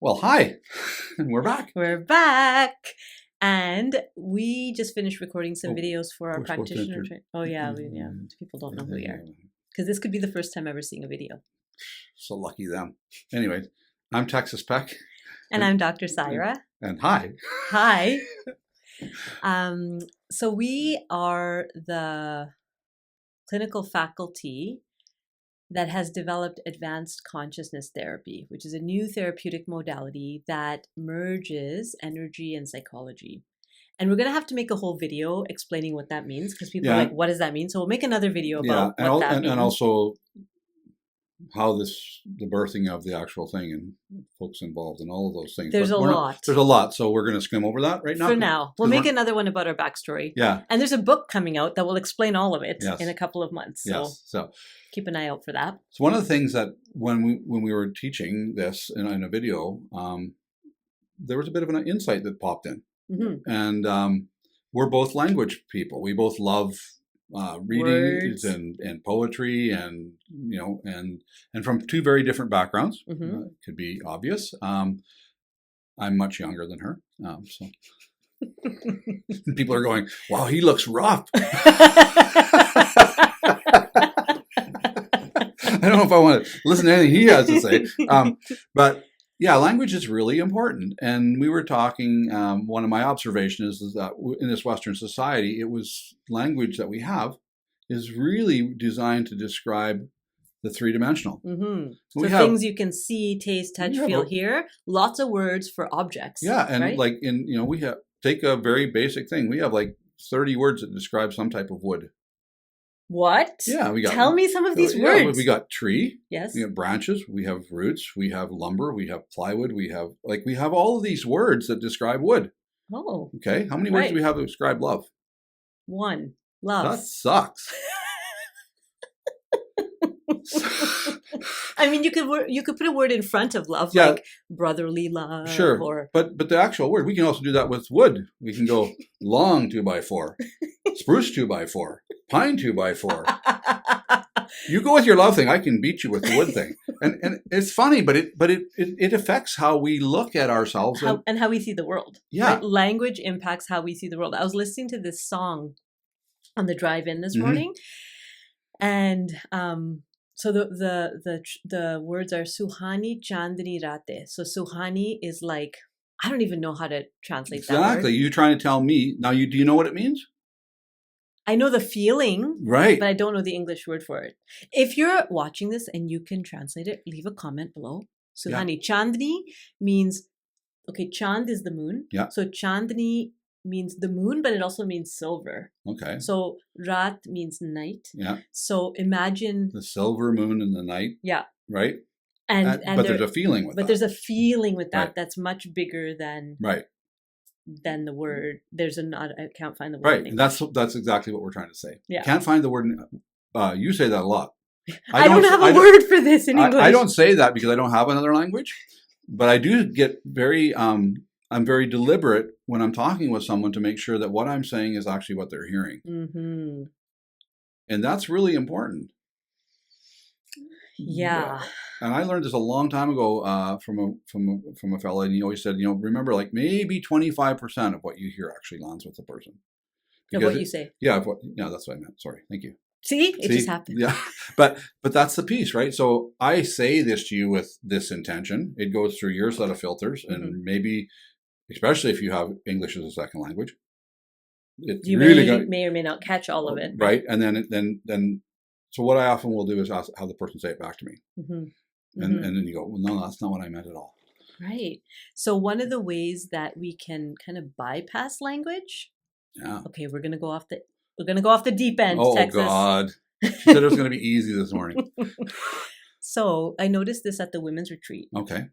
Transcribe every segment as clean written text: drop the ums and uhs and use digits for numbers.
Well, hi, and we're back. We're back. And we just finished recording some videos for our we're supposed to practitioner. enter- Oh, yeah. People don't know who we are. Because this could be the first time ever seeing a video. So lucky them. Anyway, I'm Texas Peck. And I'm Dr. Saira. And hi. Hi. So we are the clinical faculty that has developed advanced consciousness therapy, which is a new therapeutic modality that merges energy and psychology. And we're going to have to make a whole video explaining what that means, because people are like, what does that mean? So we'll make another video about what that means. And also how the birthing of the actual thing and folks involved and all of those things. There's a lot. There's a lot. So we're going to skim over that right now. For now. We'll make another one about our backstory. Yeah. And there's a book coming out that will explain all of it Yes. in a couple of months. So keep an eye out for that. So one of the things that when we were teaching this in a video, there was a bit of an insight that popped in. Mm-hmm. And we're both language people. We both love reading and poetry, and and from two very different backgrounds. Mm-hmm. Could be obvious. I'm much younger than her, so people are going, "Wow, he looks rough." I don't know if I want to listen to anything he has to say, but yeah, language is really important. And we were talking, one of my observations is that in this Western society, it was language that we have is really designed to describe the three-dimensional. Mm-hmm. So things you can see, taste, touch, feel, hear. Lots of words for objects. Yeah, and right? like we have, take a very basic thing. We have like 30 words that describe some type of wood. What? Yeah, we got. Tell me some of these words. We got tree. Yes. We have branches. We have roots. We have lumber. We have plywood. We have all of these words that describe wood. Oh. Okay. How many words do we have that describe love? One. Love. That sucks. I mean, you could put a word in front of love, like brotherly love. Sure. But the actual word, we can also do that with wood. We can go long 2x4, spruce 2x4, pine 2x4. You go with your love thing, I can beat you with the wood thing. And it's funny, but it affects how we look at ourselves and how we see the world. Yeah. Right? Language impacts how we see the world. I was listening to this song on the drive-in this morning, and so the words are Suhani Chandni Rate. So Suhani is like, I don't even know how to translate that word. Exactly. You're trying to tell me now. Do you know what it means? I know the feeling, right, but I don't know the English word for it. If you're watching this and you can translate it, leave a comment below. Suhani Chandni means, Chand is the moon. Yeah. So Chandni means the moon, but it also means silver. Okay. So Rat means night. Yeah. So imagine the silver moon in the night. Yeah. Right. And but there's a feeling with that. But there's a feeling with that that's much bigger than than the word. I can't find the word. Right. And that's exactly what we're trying to say. Yeah. Can't find the word. You say that a lot. I don't have a word for this in English. I don't say that because I don't have another language, but I do get very. I'm very deliberate when I'm talking with someone to make sure that what I'm saying is actually what they're hearing. Mm-hmm. And that's really important. Yeah. And I learned this a long time ago from a fellow, and he always said, remember, like maybe 25% of what you hear actually lands with the person. Of what you say. Yeah, that's what I meant. Sorry, thank you. See, it just happened. Yeah, but that's the piece, right? So I say this to you with this intention. It goes through your set of filters, and maybe, especially if you have English as a second language, you may or may not catch all of it, right? And then, so what I often will do is ask, have the person say it back to me, and then you go, well, no, that's not what I meant at all. Right. So one of the ways that we can kind of bypass language. Yeah. Okay, we're gonna go off the deep end. Oh, Texas. God! She said it was going to be easy this morning. So I noticed this at the women's retreat. Okay.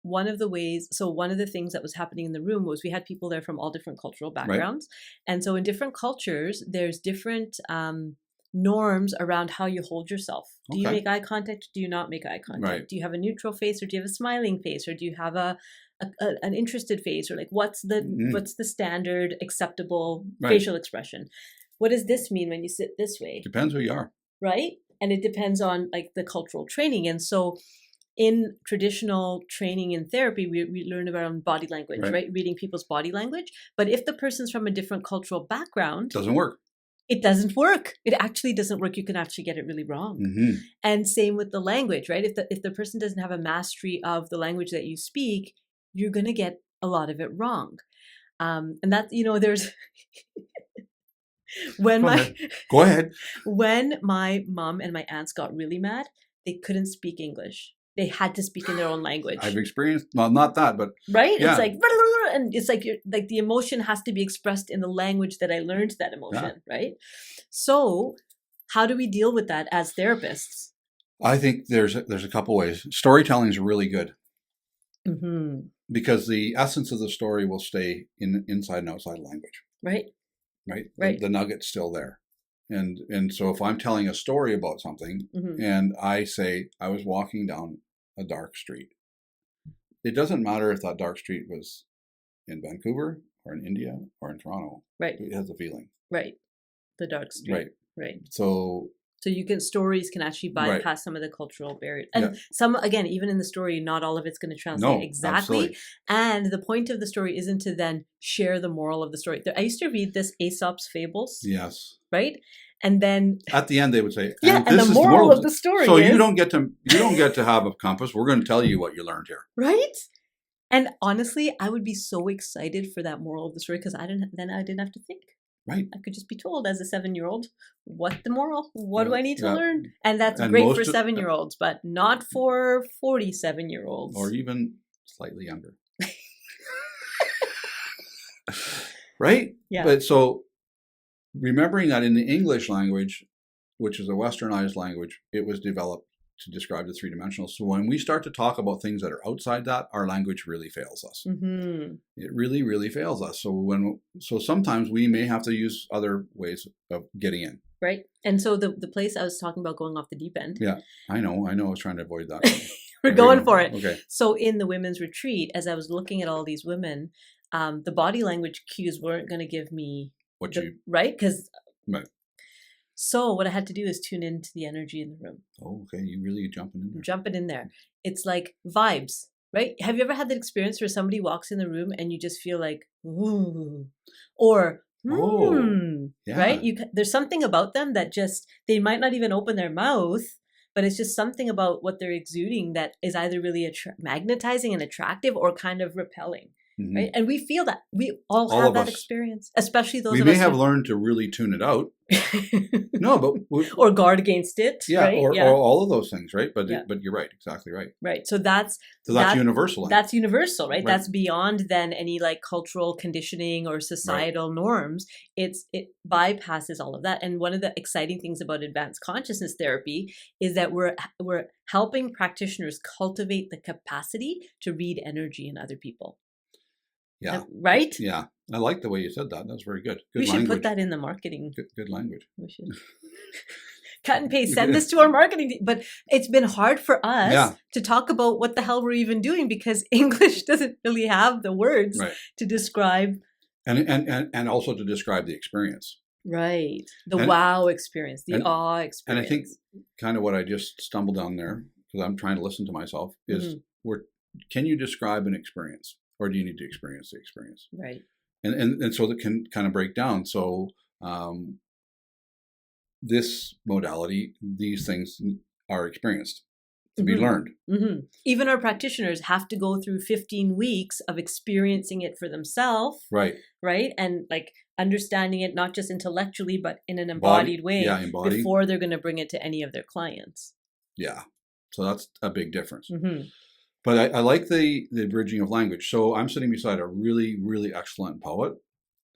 One of the things that was happening in the room was we had people there from all different cultural backgrounds. Right. And so in different cultures, there's different norms around how you hold yourself. Do you make eye contact? Do you not make eye contact? Right. Do you have a neutral face, or do you have a smiling face, or do you have an interested face, or like what's the standard acceptable facial expression? What does this mean when you sit this way? Depends who you are. Right? And it depends on like the cultural training. And so in traditional training in therapy, we learn about body language, right? Reading people's body language. But if the person's from a different cultural background, Doesn't work. It doesn't work. It actually doesn't work. You can actually get it really wrong. Mm-hmm. And same with the language, right? If the person doesn't have a mastery of the language that you speak, you're going to get a lot of it wrong. And that, there's Go ahead. When my mom and my aunts got really mad, they couldn't speak English. They had to speak in their own language. I've experienced, well, not that, but right. Yeah. It's like, and it's like the emotion has to be expressed in the language that I learned that emotion. Yeah. Right. So how do we deal with that as therapists? I think there's a couple ways. Storytelling is really good. Mm-hmm. Because the essence of the story will stay inside and outside language. Right. The nugget's still there. And so if I'm telling a story about something mm-hmm. and I say I was walking down a dark street, it doesn't matter if that dark street was in Vancouver or in India or in Toronto. Right. It has a feeling. Right. The dark street. Right. So stories can actually bypass some of the cultural barriers. And some, again, even in the story, not all of it's going to translate exactly. Absolutely. And the point of the story isn't to then share the moral of the story. I used to read this Aesop's Fables. Yes. Right? And then at the end they would say, and the moral of the story so is, you don't get to have a compass. We're going to tell you what you learned here. Right? And honestly, I would be so excited for that moral of the story because I didn't have to think. Right. I could just be told as a 7-year-old, what the moral? What do I need to learn? And that's great for 7-year-olds, but not for 47-year-olds. Or even slightly younger. Right? Yeah. But so remembering that in the English language, which is a westernized language, it was developed to describe the three-dimensional. So when we start to talk about things that are outside that, our language really fails us. Mm-hmm. It really, really fails us. So sometimes we may have to use other ways of getting in. Right. And so the place I was talking about going off the deep end. Yeah, I know. I was trying to avoid that. We're going for it. Okay. So in the women's retreat, as I was looking at all these women, the body language cues weren't going to give me right? Because right. So what I had to do is tune into the energy in the room. Oh, okay. You really jumping in there. Jumping in there. It's like vibes, right? Have you ever had that experience where somebody walks in the room and you just feel like, ooh, or, yeah. Right? There's something about them that just, they might not even open their mouth, but it's just something about what they're exuding that is either really magnetizing and attractive or kind of repelling. Mm-hmm. Right? And we feel that. We all have that experience, especially those of us. We may have learned to really tune it out. No, but or guard against it. Yeah, right? or all of those things, right? But you're right, exactly right. Right. So that's universal. That's universal, right? That's beyond then any like cultural conditioning or societal norms. It bypasses all of that. And one of the exciting things about advanced consciousness therapy is that we're helping practitioners cultivate the capacity to read energy in other people. Yeah. Right? Yeah. I like the way you said that. That's very good. We should put that in the marketing. Good language. We should. Cut and paste. Send this to our marketing team. But it's been hard for us to talk about what the hell we're even doing because English doesn't really have the words to describe. And also to describe the experience. Right. The wow experience. The awe experience. And I think kind of what I just stumbled on there, because I'm trying to listen to myself, is can you describe an experience? Or do you need to experience the experience? Right. And so that can kind of break down. So this modality, these things are experienced to be learned. Mm-hmm. Even our practitioners have to go through 15 weeks of experiencing it for themselves. Right. Right. And like understanding it, not just intellectually, but in an embodied way before they're going to bring it to any of their clients. Yeah. So that's a big difference. Mm-hmm. But I like the bridging of language. So I'm sitting beside a really, really excellent poet.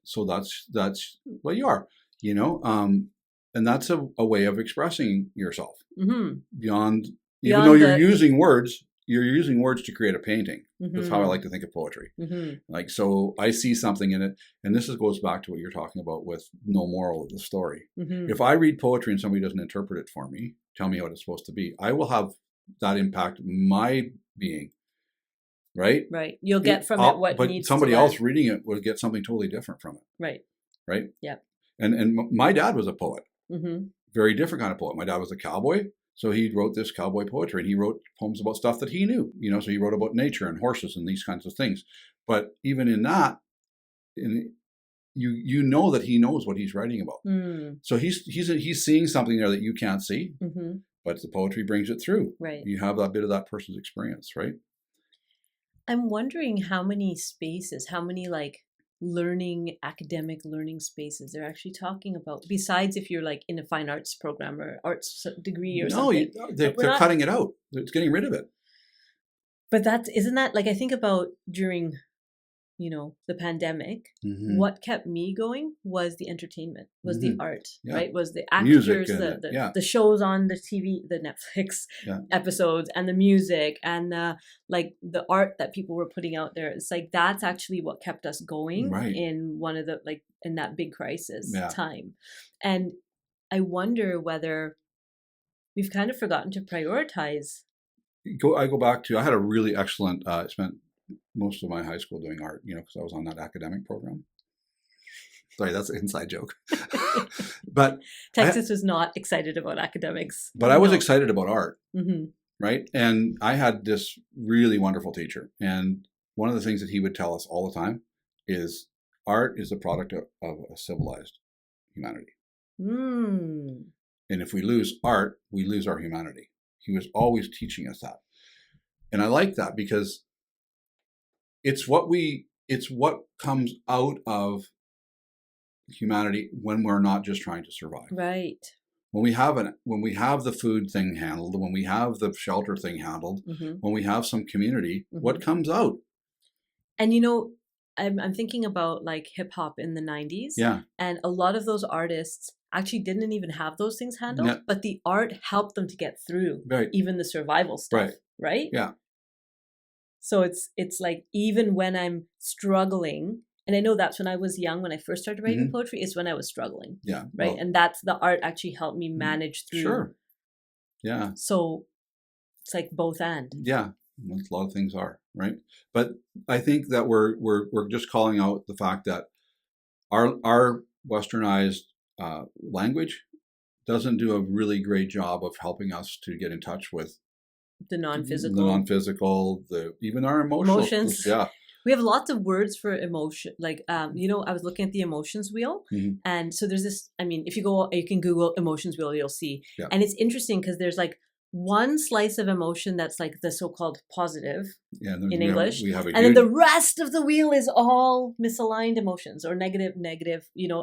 So that's what you are, and that's a way of expressing yourself beyond even though you're using words to create a painting. Mm-hmm. That's how I like to think of poetry. Mm-hmm. Like, so I see something in it, and this goes back to what you're talking about with no moral of the story. Mm-hmm. If I read poetry and somebody doesn't interpret it for me, tell me what it's supposed to be, I will have that impact my being, right? Right. You'll get from it what needs to But somebody else reading it will get something totally different from it. Right. Right? Yeah. And my dad was a poet. Mm-hmm. Very different kind of poet. My dad was a cowboy. So he wrote this cowboy poetry, and he wrote poems about stuff that he knew, so he wrote about nature and horses and these kinds of things. But even in that, you know that he knows what he's writing about. So he's seeing something there that you can't see, but the poetry brings it through. Right. You have that bit of that person's experience, right? I'm wondering how many spaces, how many like academic learning spaces they're actually talking about, besides if you're like in a fine arts program or arts degree or something. No, they're cutting it out. It's getting rid of it. But isn't that like, I think about during, the pandemic, what kept me going was the entertainment, was the art, right? Was the actors, the shows on the TV, the Netflix episodes, and the music, and the art that people were putting out there. It's like, that's actually what kept us going in one of the, in that big crisis time. And I wonder whether we've kind of forgotten to prioritize. I go back to, I had a really excellent, I spent most of my high school doing art, because I was on that academic program. Sorry, that's an inside joke. But Texas was not excited about academics. But I was excited about art, right? And I had this really wonderful teacher. And one of the things that he would tell us all the time is art is a product of a civilized humanity. And if we lose art, we lose our humanity. He was always teaching us that. And I like that because it's what comes out of humanity when we're not just trying to survive. Right. When we have the food thing handled, when we have the shelter thing handled, when we have some community, what comes out? And I'm thinking about like hip hop in the 90s. Yeah. And a lot of those artists actually didn't even have those things handled, but the art helped them to get through even the survival stuff. Right? Yeah. So it's like, even when I'm struggling, and I know that's when I was young, when I first started writing poetry, is when I was struggling. Yeah. Right. Well, and that's the art actually helped me manage through. Sure. Yeah. So it's like both and. Yeah. A lot of things are, right? But I think that we're just calling out the fact that our westernized language doesn't do a really great job of helping us to get in touch with the non-physical, even our emotions. Yeah. We have lots of words for emotion. Like, I was looking at the emotions wheel. And so there's this, if you can Google emotions wheel, you'll see. Yeah. And it's interesting because there's like one slice of emotion that's like the so-called positive in English. And then the rest of the wheel is all misaligned emotions or negative,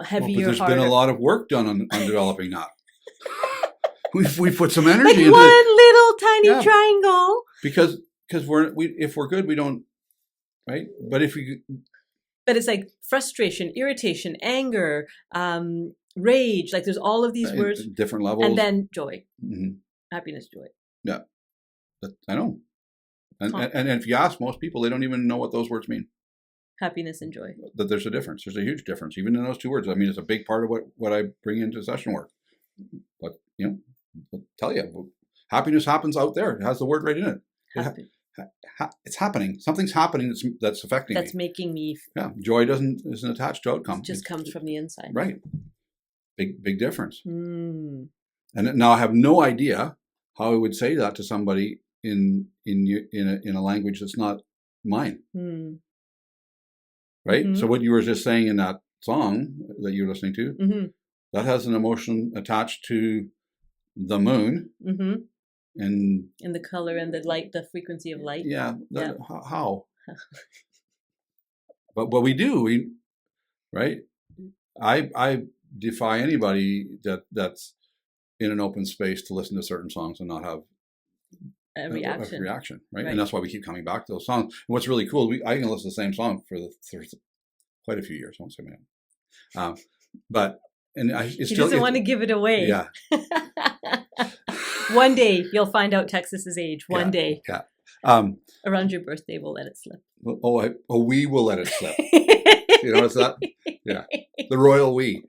heavier, there's harder. Been a lot of work done on developing that. We put some energy into one little tiny triangle. Because if we're good, we don't, right? But it's like frustration, irritation, anger, rage. Like there's all of these words, different levels, and then joy, happiness, joy. Yeah, I know. And if you ask most people, they don't even know what those words mean. Happiness and joy. That there's a difference. There's a huge difference, even in those two words. It's a big part of what I bring into session work. But I'll tell you, happiness happens out there. It has the word right in it. It's happening. Something's happening that's affecting me. That's making me. Yeah, joy isn't attached to outcome. It just comes from the inside. Right. Big difference. And now I have no idea how I would say that to somebody in a language that's not mine. Right. So what you were just saying in that song that you were listening to, that has an emotion attached to the moon. And the color and the light, the frequency of light. Yeah. How? but we do. Right. I defy anybody that's in an open space to listen to certain songs and not have a reaction. Right? And that's why we keep coming back to those songs. And what's really cool, I can listen to the same song for quite a few years. I won't say my but he doesn't want to give it away. Yeah. One day you'll find out Texas's age. One day. Yeah. Around your birthday, we'll let it slip. We will let it slip. It's that. Yeah. The royal we.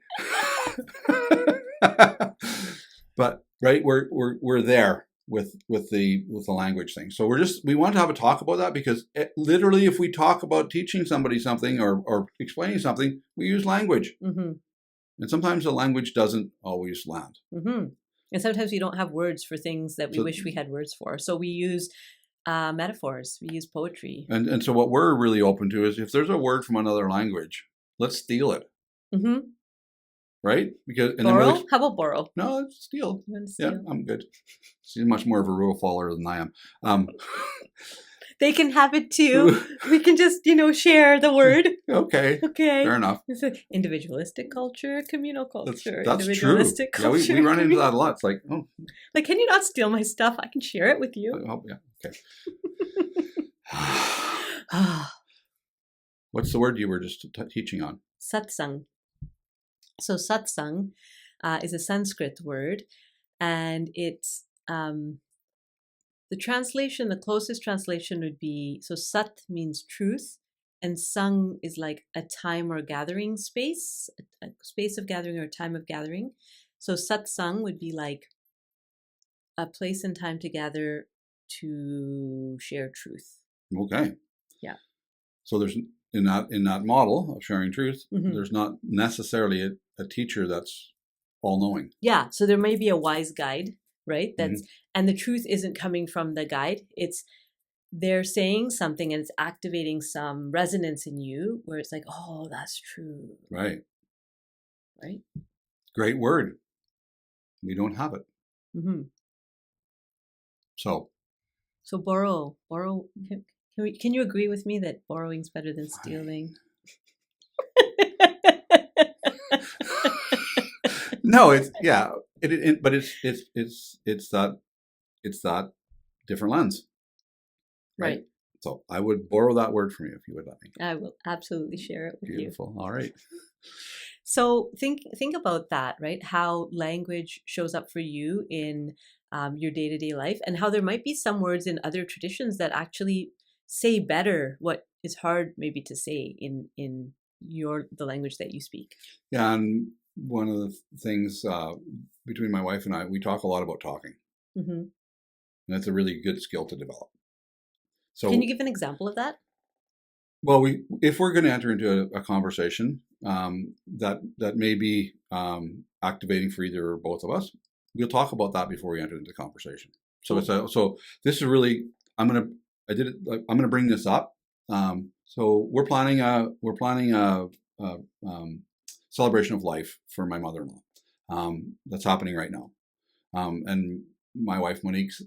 But right, we're there with the language thing. So we want to have a talk about that because literally, if we talk about teaching somebody something or explaining something, we use language. And sometimes the language doesn't always land. And sometimes we don't have words for things that we So- wish we had words for. So we use metaphors. We use poetry. And so what we're really open to is if there's a word from another language, let's steal it, Mm-hmm. right? Because and Borrow? then How about borrow? no, it's steal. You want to Yeah, steal? I'm good. She's much more of a rule follower than I am. They can have it too. We can just, share the word. Okay, Okay. fair enough. It's an individualistic culture, communal culture. That's true. Individualistic Yeah, culture. we run into that a lot. It's like, oh, Like, can you not steal my stuff? I can share it with you. yeah, okay. What's the word you were just teaching on? Satsang. So satsang is a Sanskrit word, and it's the closest translation would be, so sat means truth, and sang is like a time or gathering space, a space of gathering or a time of gathering. So satsang would be like a place and time to gather to share truth. Okay. Yeah. So there's in that model of sharing truth, Mhm. there's not necessarily a teacher that's all knowing. Yeah. So there may be a wise guide, right? And the truth isn't coming from the guide. They're saying something and it's activating some resonance in you where it's like, oh, that's true. Right. Right. Great word. We don't have it. Mm-hmm. So borrow. Can you agree with me that borrowing's better than stealing? no, it's but it's that different lens. Right. So I would borrow that word from you if you would let me. I will absolutely share it with you. Beautiful. All right. So think about that, right? How language shows up for you in your day-to-day life, and how there might be some words in other traditions that actually say better what is hard maybe to say in the language that you speak. Yeah, and one of the things between my wife and I, we talk a lot about talking. Mm-hmm. And that's a really good skill to develop. So, can you give an example of that? Well, if we're going to enter into a conversation that may be activating for either or both of us, we'll talk about that before we enter into the conversation. So so this is really I'm gonna bring this up. So we're planning a celebration of life for my mother-in-law. That's happening right now, and my wife Monique's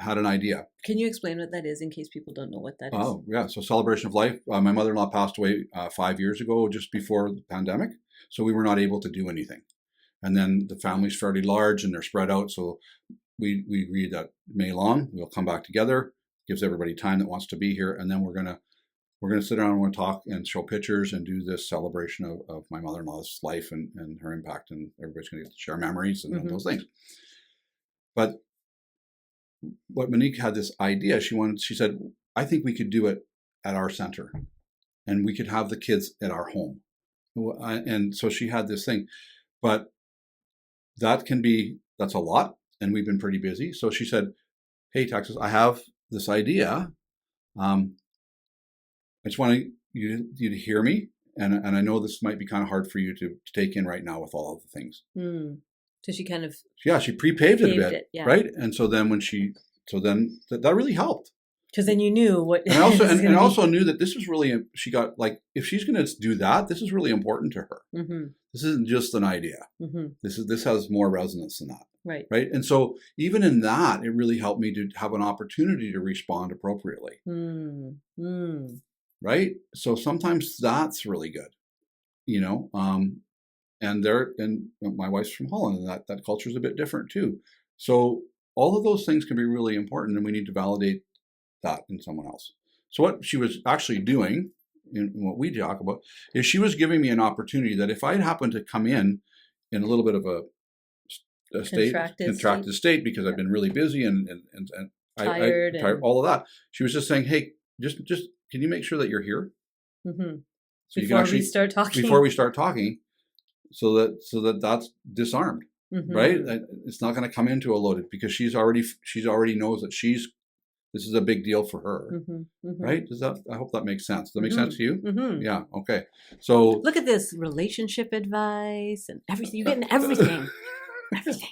had an idea. Can you explain what that is in case people don't know what that is? Oh, yeah. So celebration of life. My mother-in-law passed away 5 years ago, just before the pandemic. So we were not able to do anything. And then the family's fairly large and they're spread out. So we agreed that May long, we'll come back together, gives everybody time that wants to be here. And then we're gonna sit down and we'll talk and show pictures and do this celebration of my mother-in-law's life and her impact. And everybody's gonna get to share memories and those things. But what Monique had this idea, she said, I think we could do it at our center and we could have the kids at our home. And so she had this thing, but that's a lot. And we've been pretty busy. So she said, hey, Texas, I have this idea. I just want you to hear me. And I know this might be kind of hard for you to take in right now with all of the things. So she kind of she pre-paved it a bit, right? And so then that really helped. Because then you knew what. And I also knew that this was really, she got like, if she's going to do that, this is really important to her. Mm-hmm. This isn't just an idea. Mm-hmm. This has more resonance than that. Right. Right. And so even in that, it really helped me to have an opportunity to respond appropriately. Right. So sometimes that's really good, and my wife's from Holland, and that culture is a bit different too. So all of those things can be really important, and we need to validate that in someone else. So what she was actually doing, in what we talk about, is she was giving me an opportunity that if I happened to come in a little bit of a contracted state because I've been really busy and tired, all of that, she was just saying, hey, just can you make sure that you're here? Mm-hmm. So before we start talking, so that that's disarmed, right? It's not going to come into a loaded because she's already knows that this is a big deal for her, right? I hope that makes sense. Does that make sense to you? Mm-hmm. Yeah. Okay. So look at this relationship advice and everything. You're getting everything. everything.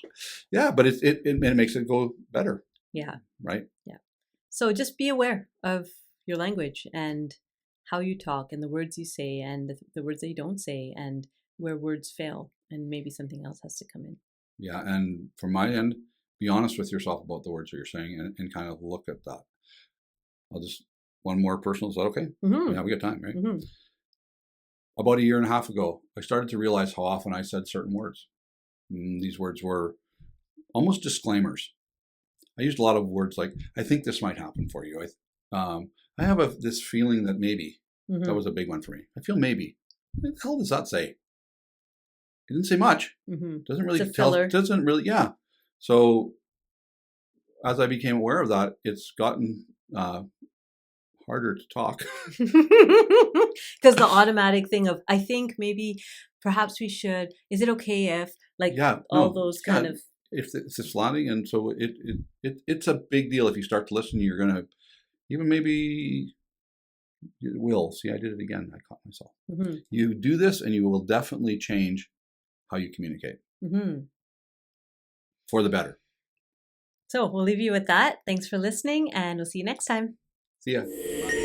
Yeah, but it makes it go better. Yeah. Right. Yeah. So just be aware of your language and how you talk and the words you say and the words that you don't say and where words fail and maybe something else has to come in. Yeah. And from my end, be honest with yourself about the words that you're saying and kind of look at that. I'll just, one more personal, is that okay? Mm-hmm. Yeah, we got time, right? Mm-hmm. About a year and a half ago, I started to realize how often I said certain words. These words were almost disclaimers. I used a lot of words like, I think this might happen for you. I have this feeling that maybe. Mm-hmm. That was a big one for me. I feel maybe. What the hell does that say? It didn't say much. Mm-hmm. Doesn't really It's a tell. filler. Doesn't really. Yeah. So as I became aware of that, it's gotten harder to talk. Because the automatic thing of, I think maybe, perhaps we should. Is it okay if, like, Yeah. all No. those Yeah. kind of. If it's slanting, and so it's a big deal. If you start to listen, you're gonna even maybe you will see. I did it again. I caught myself. Mm-hmm. You do this, and you will definitely change how you communicate Mm-hmm. for the better. So we'll leave you with that. Thanks for listening, and we'll see you next time. See ya.